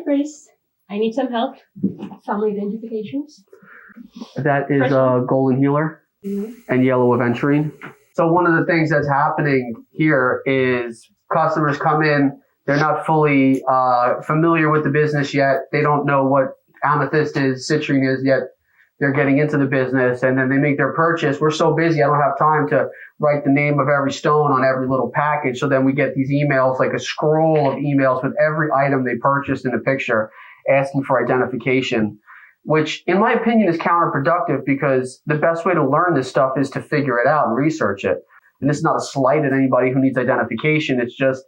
Grace. I need some help. Family identifications. That is Golden Healer and Yellow Aventurine. So one of the things that's happening here is customers come in, they're not fully familiar with the business yet. They don't know what amethyst is, citrine is yet. They're getting into the business, and then they make their purchase. We're so busy, I don't have time to write the name of every stone on every little package. So then we get these emails, like a scroll of emails with every item they purchased in a picture, asking for identification, which in my opinion is counterproductive, because the best way to learn this stuff is to figure it out and research it. And this is not a slight at anybody who needs identification. It's just,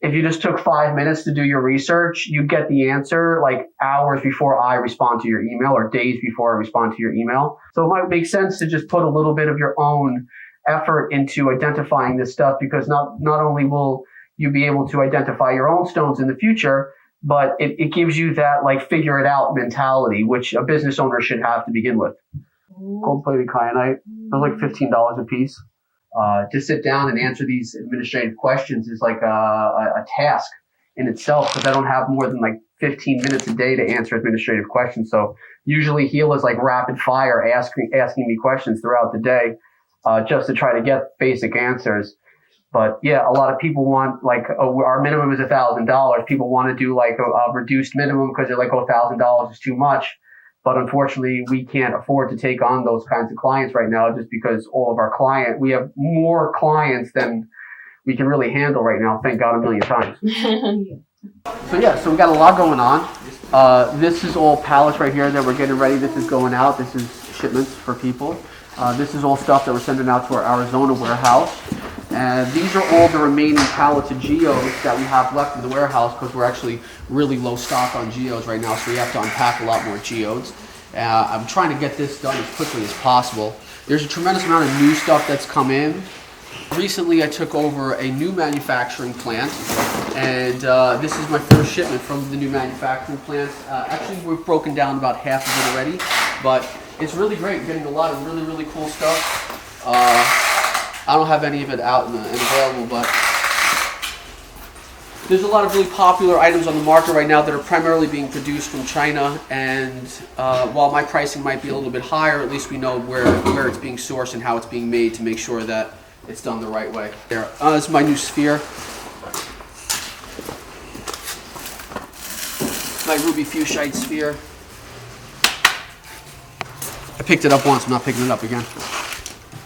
if you just took 5 minutes to do your research, you get the answer like hours before I respond to your email, or days before I respond to your email. So it might make sense to just put a little bit of your own effort into identifying this stuff, because not only will you be able to identify your own stones in the future, but it gives you that like figure it out mentality, which a business owner should have to begin with. Gold-plated kyanite, those are like $15 a piece. To sit down and answer these administrative questions is like a task in itself, because I don't have more than like 15 minutes a day to answer administrative questions. So usually Heal is like rapid fire, asking me questions throughout the day, just to try to get basic answers. But yeah, a lot of people want like, our minimum is $1,000. People want to do like a reduced minimum because they're like, $1,000 is too much. But unfortunately, we can't afford to take on those kinds of clients right now, just because we have more clients than we can really handle right now. Thank God, a million times. So we got a lot going on. This is all pallets right here that we're getting ready. This is going out. This is shipments for people. This is all stuff that we're sending out to our Arizona warehouse. And these are all the remaining pallets of geodes that we have left in the warehouse, because we're actually really low stock on geodes right now, so we have to unpack a lot more geodes. I'm trying to get this done as quickly as possible. There's a tremendous amount of new stuff that's come in. Recently, I took over a new manufacturing plant, and this is my first shipment from the new manufacturing plant. Actually, we've broken down about half of it already, but it's really great, getting a lot of really, really cool stuff. I don't have any of it out and available, but there's a lot of really popular items on the market right now that are primarily being produced from China, and while my pricing might be a little bit higher, at least we know where it's being sourced and how it's being made to make sure that it's done the right way. There, this is my new sphere. My ruby fuchsite sphere. I picked it up once, I'm not picking it up again.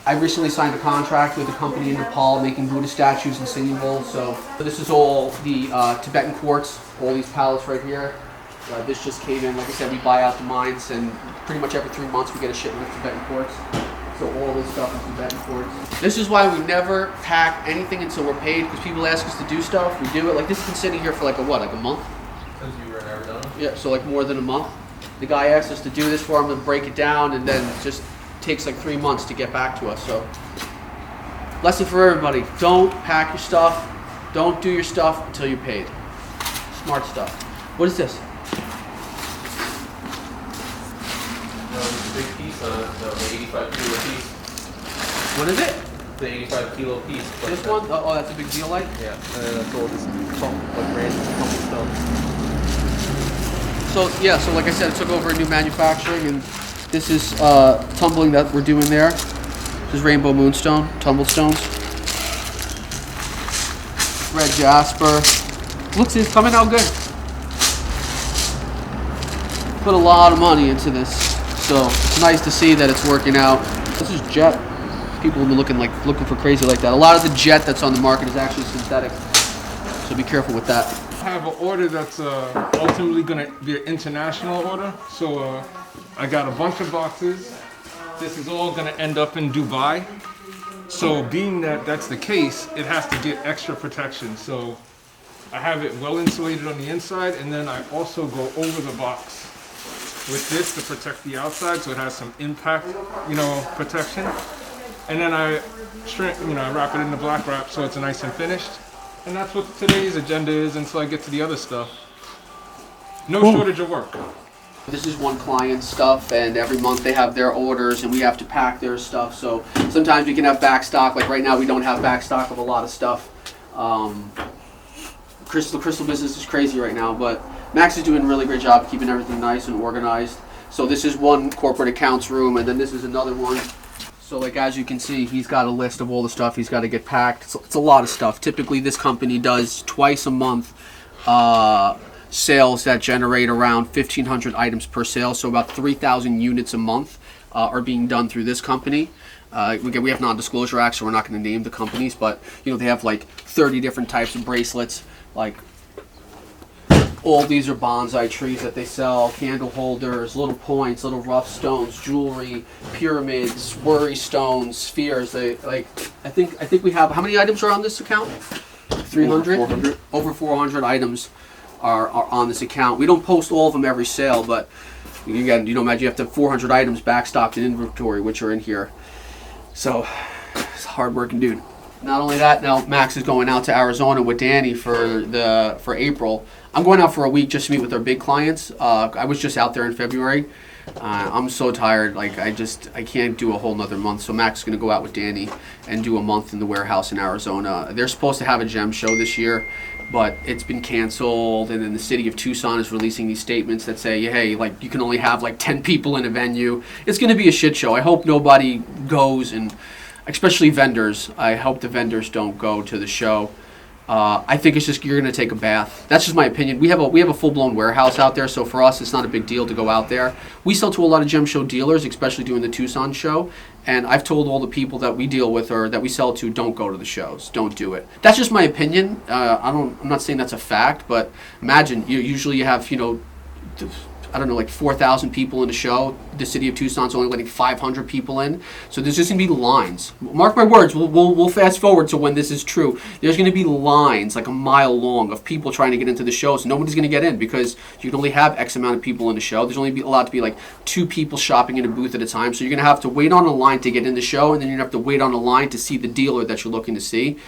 I recently signed a contract with a company in Nepal making Buddha statues and singing bowls. So this is all the Tibetan quartz, all these pallets right here. This just came in. Like I said, we buy out the mines, and pretty much every 3 months we get a shipment of Tibetan quartz. So all this stuff is Tibetan quartz. This is why we never pack anything until we're paid, because people ask us to do stuff, we do it. Like this has been sitting here for like a month? Since you were in Arizona? Yeah, so like more than a month. The guy asked us to do this for him and break it down, and then just takes like 3 months to get back to us. So lesson for everybody: don't pack your stuff, don't do your stuff until you're paid. Smart stuff. What is this? It's a big piece, the 85 kilo piece. What is it? The 85 kilo piece. This one? Oh, that's a big zeolite? Yeah, and then that's all this like random stone. So like I said, I took over a new manufacturing, and this is tumbling that we're doing there. This is rainbow moonstone, tumble stones. Red jasper. Looks, it's coming out good. Put a lot of money into this, so it's nice to see that it's working out. This is jet. People have been looking for crazy like that. A lot of the jet that's on the market is actually synthetic, so be careful with that. I have an order that's ultimately going to be an international order. So I got a bunch of boxes. This is all going to end up in Dubai. So being that that's the case, it has to get extra protection. So I have it well insulated on the inside, and then I also go over the box with this to protect the outside, so it has some impact, protection. And then I wrap it in the black wrap so it's nice and finished. And that's what today's agenda is until I get to the other stuff. No shortage of work. This is one client's stuff, and every month they have their orders, and we have to pack their stuff. So sometimes we can have back stock. Like right now, we don't have back stock of a lot of stuff. Crystal business is crazy right now, but Max is doing a really great job keeping everything nice and organized. So this is one corporate accounts room, and then this is another one. So like as you can see, he's got a list of all the stuff he's got to get packed. It's a lot of stuff. Typically this company does twice a month sales that generate around 1,500 items per sale. So about 3,000 units a month are being done through this company. We have non-disclosure acts, so we're not going to name the companies, but you know they have like 30 different types of bracelets. Like all these are bonsai trees that they sell, candle holders, little points, little rough stones, jewelry, pyramids, worry stones, spheres. They like I think we have, how many items are on this account? 300? 400. Over 400 items are on this account. We don't post all of them every sale, but again, you know, imagine you have to have 400 items backstocked in inventory, which are in here. So it's a hard-working dude. Not only that, now Max is going out to Arizona with Danny for April. I'm going out for a week just to meet with our big clients. I was just out there in February. I'm so tired, like I can't do a whole nother month. So Max is going to go out with Danny and do a month in the warehouse in Arizona. They're supposed to have a gem show this year, but it's been canceled. And then the city of Tucson is releasing these statements that say, hey, like you can only have like 10 people in a venue. It's going to be a shit show. I hope nobody goes, and especially vendors. I hope the vendors don't go to the show. I think it's just you're going to take a bath. That's just my opinion. We have a full-blown warehouse out there, so for us it's not a big deal to go out there. We sell to a lot of gem show dealers, especially doing the Tucson show, and I've told all the people that we deal with or that we sell to, don't go to the shows, don't do it. That's just my opinion. I'm not saying that's a fact, but imagine usually you have, you know, I don't know, like 4,000 people in a show. The city of Tucson's only letting 500 people in. So there's just going to be lines. Mark my words, we'll fast forward to when this is true. There's going to be lines like a mile long of people trying to get into the shows. Nobody's going to get in because you can only have X amount of people in the show. There's only allowed to be like 2 people shopping in a booth at a time. So you're going to have to wait on a line to get in the show, and then you're going to have to wait on a line to see the dealer that you're looking to see.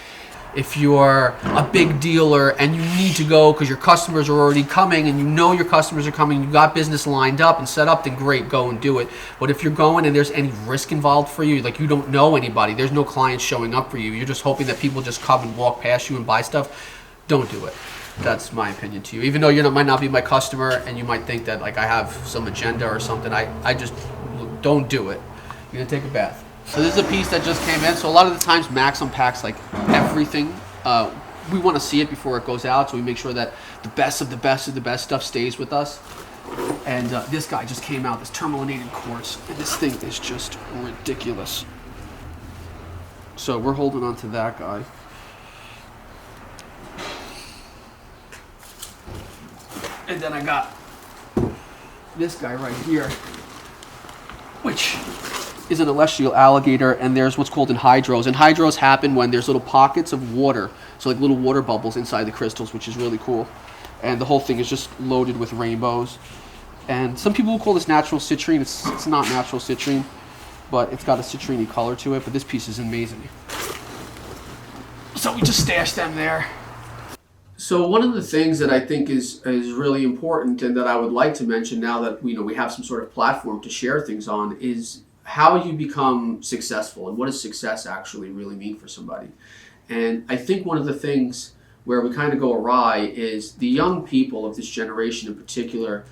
If you're a big dealer and you need to go because your customers are already coming and you know your customers are coming, you've got business lined up and set up, then great, go and do it. But if you're going and there's any risk involved for you, like you don't know anybody, there's no clients showing up for you, you're just hoping that people just come and walk past you and buy stuff, don't do it. That's my opinion to you. Even though you might not be my customer and you might think that like I have some agenda or something, I just don't do it. You're going to take a bath. So this is a piece that just came in. So a lot of the times Max unpacks like everything. We want to see it before it goes out, so we make sure that the best of the best of the best stuff stays with us. And this guy just came out, this terminated quartz, and this thing is just ridiculous. So we're holding on to that guy. And then I got this guy right here, which is an celestial alligator, and there's what's called anhydros. And hydros happen when there's little pockets of water, so like little water bubbles inside the crystals, which is really cool. And the whole thing is just loaded with rainbows. And some people will call this natural citrine. It's not natural citrine, but it's got a citrine color to it. But this piece is amazing. So we just stashed them there. So one of the things that I think is really important, and that I would like to mention now that we have some sort of platform to share things on, is how you become successful and what does success actually really mean for somebody. And I think one of the things where we kind of go awry is the young people of this generation in particular,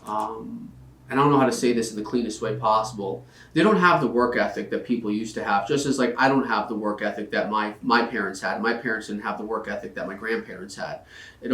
and I don't know how to say this in the cleanest way possible, they don't have the work ethic that people used to have, just as like I don't have the work ethic that my parents had. My parents didn't have the work ethic that my grandparents had.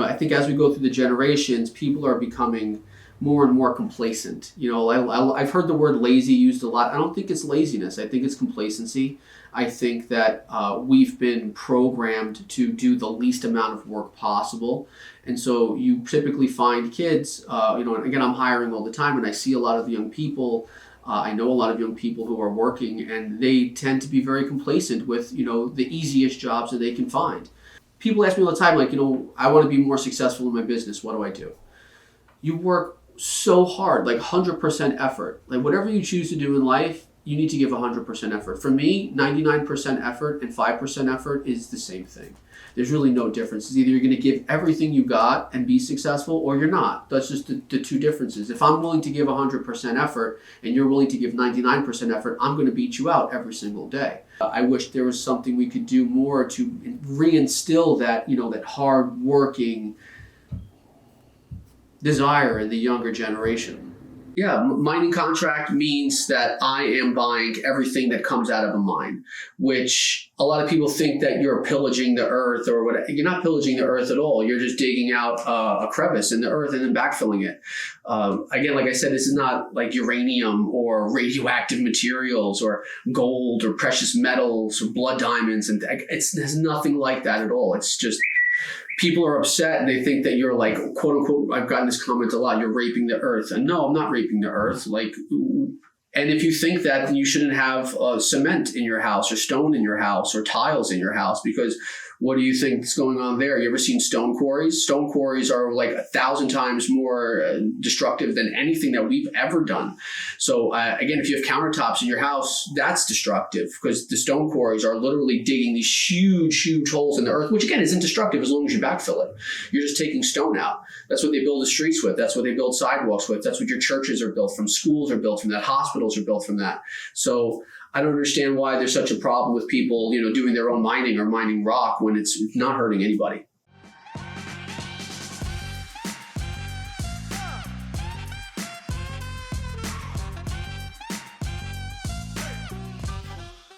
I think as we go through the generations, people are becoming more and more complacent. I've heard the word lazy used a lot. I don't think it's laziness. I think it's complacency. I think that we've been programmed to do the least amount of work possible. And so you typically find kids, and again, I'm hiring all the time, and I see a lot of the young people. I know a lot of young people who are working, and they tend to be very complacent with, the easiest jobs that they can find. People ask me all the time, like, I want to be more successful in my business. What do I do? You work so hard, like 100% effort. Like whatever you choose to do in life, you need to give 100% effort. For me, 99% effort and 5% effort is the same thing. There's really no difference. It's either you're going to give everything you got and be successful, or you're not. That's just the two differences. If I'm willing to give 100% effort and you're willing to give 99% effort, I'm going to beat you out every single day. I wish there was something we could do more to reinstill that, that hard working desire in the younger generation. Yeah, mining contract means that I am buying everything that comes out of a mine, which a lot of people think that you're pillaging the earth or whatever. You're not pillaging the earth at all. You're just digging out a crevice in the earth and then backfilling it. Again, like I said, this is not like uranium or radioactive materials or gold or precious metals or blood diamonds. And there's nothing like that at all. It's just people are upset and they think that you're like, quote unquote, I've gotten this comment a lot, you're raping the earth. And no, I'm not raping the earth. Like, and if you think that, then you shouldn't have cement in your house or stone in your house or tiles in your house, because what do you think is going on there? You ever seen stone quarries? Stone quarries are like 1,000 times more destructive than anything that we've ever done. So again, if you have countertops in your house, that's destructive, because the stone quarries are literally digging these huge, huge holes in the earth, which again isn't destructive as long as you backfill it. You're just taking stone out. That's what they build the streets with. That's what they build sidewalks with. That's what your churches are built from. Schools are built from that. Hospitals are built from that. So I don't understand why there's such a problem with people, doing their own mining or mining rock when it's not hurting anybody.